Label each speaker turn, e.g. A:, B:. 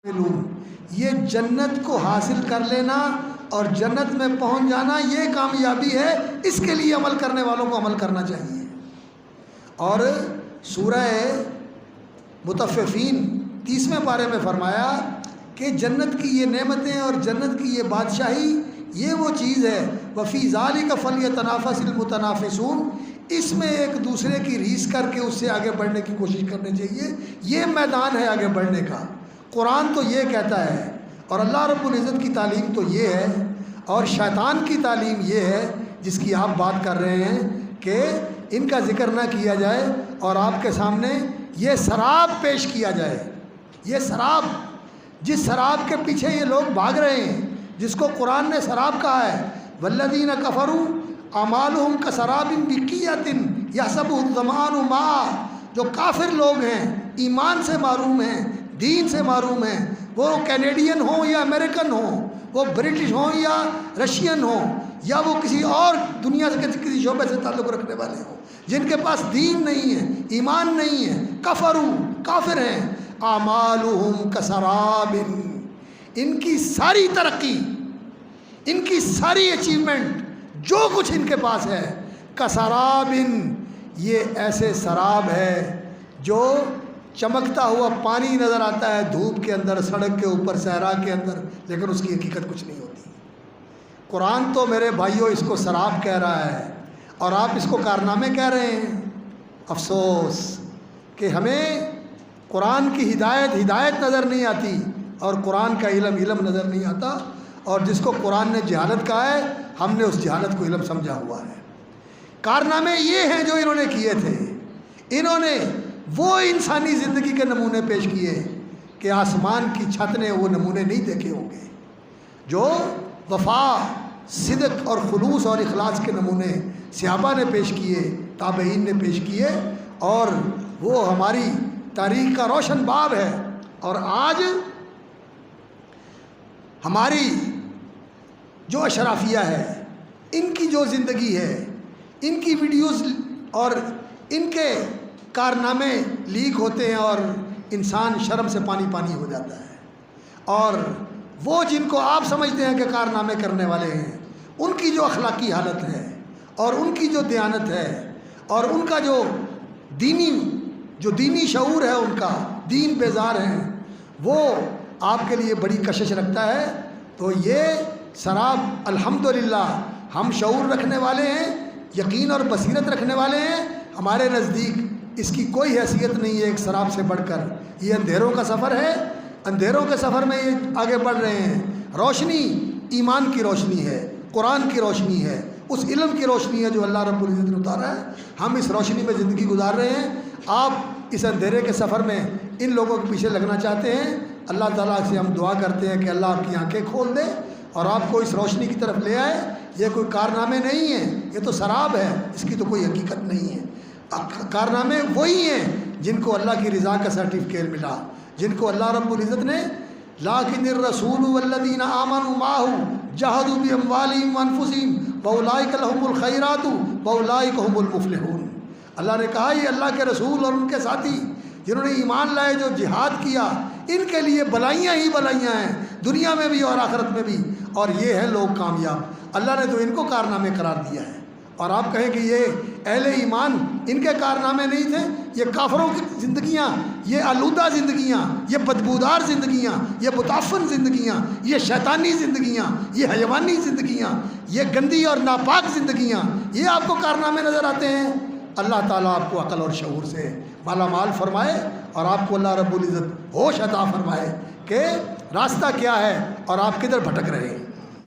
A: یہ جنت کو حاصل کر لینا اور جنت میں پہنچ جانا یہ کامیابی ہے، اس کے لیے عمل کرنے والوں کو عمل کرنا چاہیے۔ اور سورہ مطففین 30ویں پارے میں فرمایا کہ جنت کی یہ نعمتیں اور جنت کی یہ بادشاہی یہ وہ چیز ہے، وفی ذالک فلیتنافس المتنافسون، اس میں ایک دوسرے کی ریس کر کے اس سے آگے بڑھنے کی کوشش کرنی چاہیے۔ یہ میدان ہے آگے بڑھنے کا۔ قرآن تو یہ کہتا ہے اور اللہ رب العزت کی تعلیم تو یہ ہے اور شیطان کی تعلیم یہ ہے جس کی آپ بات کر رہے ہیں کہ ان کا ذکر نہ کیا جائے اور آپ کے سامنے یہ سراب پیش کیا جائے۔ یہ سراب، جس سراب کے پیچھے یہ لوگ بھاگ رہے ہیں، جس کو قرآن نے سراب کہا ہے، والذین کفروا اعمالہم کسراب بقیۃ یحسبہ الظمآن ماء، جو کافر لوگ ہیں، ایمان سے محروم ہیں، دین سے محروم ہیں، وہ کینیڈین ہوں یا امریکن ہوں، وہ برٹش ہوں یا رشین ہوں، یا وہ کسی اور دنیا سے کسی شعبے سے تعلق رکھنے والے ہوں، جن کے پاس دین نہیں ہے، ایمان نہیں ہے، کافر ہیں، اعمالہم کسراب، ان کی ساری ترقی، ان کی ساری اچیومنٹ، جو کچھ ان کے پاس ہے، کسراب، یہ ایسے سراب ہے جو چمکتا ہوا پانی نظر آتا ہے دھوپ کے اندر، سڑک کے اوپر، صحرا کے اندر، لیکن اس کی حقیقت کچھ نہیں ہوتی۔ قرآن تو میرے بھائیوں اس کو سراب کہہ رہا ہے اور آپ اس کو کارنامے کہہ رہے ہیں۔ افسوس کہ ہمیں قرآن کی ہدایت نظر نہیں آتی اور قرآن کا علم نظر نہیں آتا، اور جس کو قرآن نے جہالت کہا ہے ہم نے اس جہالت کو علم سمجھا ہوا ہے۔ کارنامے یہ ہیں جو انہوں نے کیے تھے، انہوں نے وہ انسانی زندگی کے نمونے پیش کیے کہ آسمان کی چھت نے وہ نمونے نہیں دیکھے ہوں گے، جو وفا، صدق اور خلوص اور اخلاص کے نمونے صحابہ نے پیش کیے، تابعین نے پیش کیے، اور وہ ہماری تاریخ کا روشن باب ہے۔ اور آج ہماری جو اشرافیہ ہے، ان کی جو زندگی ہے، ان کی ویڈیوز اور ان کے کارنامے لیک ہوتے ہیں اور انسان شرم سے پانی پانی ہو جاتا ہے، اور وہ جن کو آپ سمجھتے ہیں کہ کارنامے کرنے والے ہیں، ان کی جو اخلاقی حالت ہے اور ان کی جو دیانت ہے اور ان کا جو دینی شعور ہے، ان کا دین بیزار ہیں، وہ آپ کے لیے بڑی کشش رکھتا ہے۔ تو یہ سراب، الحمدللہ ہم شعور رکھنے والے ہیں، یقین اور بصیرت رکھنے والے ہیں، ہمارے نزدیک اس کی کوئی حیثیت نہیں ہے ایک سراب سے بڑھ کر۔ یہ اندھیروں کا سفر ہے، اندھیروں کے سفر میں یہ آگے بڑھ رہے ہیں۔ روشنی ایمان کی روشنی ہے، قرآن کی روشنی ہے، اس علم کی روشنی ہے جو اللہ رب العزت نے اتارا ہے۔ ہم اس روشنی میں زندگی گزار رہے ہیں، آپ اس اندھیرے کے سفر میں ان لوگوں کے پیچھے لگنا چاہتے ہیں۔ اللہ تعالیٰ سے ہم دعا کرتے ہیں کہ اللہ آپ کی آنکھیں کھول دے اور آپ کو اس روشنی کی طرف لے آئے۔ یہ کوئی کارنامے نہیں ہیں، یہ تو سراب ہے، اس کی تو کوئی حقیقت نہیں ہے۔ کارنامے وہی ہیں جن کو اللہ کی رضا کا سرٹیفکیٹ ملا، جن کو اللہ رب العزت نے لیکن الرسول والذین آمنوا معہ جاہدوا باموالہم وانفسہم واولئک لہم الخیرات واولئک ھم المفلحون۔ اللہ نے کہا یہ اللہ کے رسول اور ان کے ساتھی جنہوں نے ایمان لائے، جو جہاد کیا، ان کے لیے بلائیاں ہی بلائیاں ہیں، دنیا میں بھی اور آخرت میں بھی، اور یہ ہیں لوگ کامیاب۔ اللہ نے تو ان کو کارنامے قرار دیا ہے، اور آپ کہیں کہ یہ اہل ایمان ان کے کارنامے نہیں تھے؟ یہ کافروں کی زندگیاں، یہ آلودہ زندگیاں، یہ بدبودار زندگیاں، یہ متعفن زندگیاں، یہ شیطانی زندگیاں، یہ حیوانی زندگیاں، یہ گندی اور ناپاک زندگیاں، یہ آپ کو کارنامے نظر آتے ہیں؟ اللہ تعالیٰ آپ کو عقل اور شعور سے مالا مال فرمائے، اور آپ کو اللہ رب العزت ہوش عطا فرمائے کہ راستہ کیا ہے اور آپ کدھر بھٹک رہے ہیں۔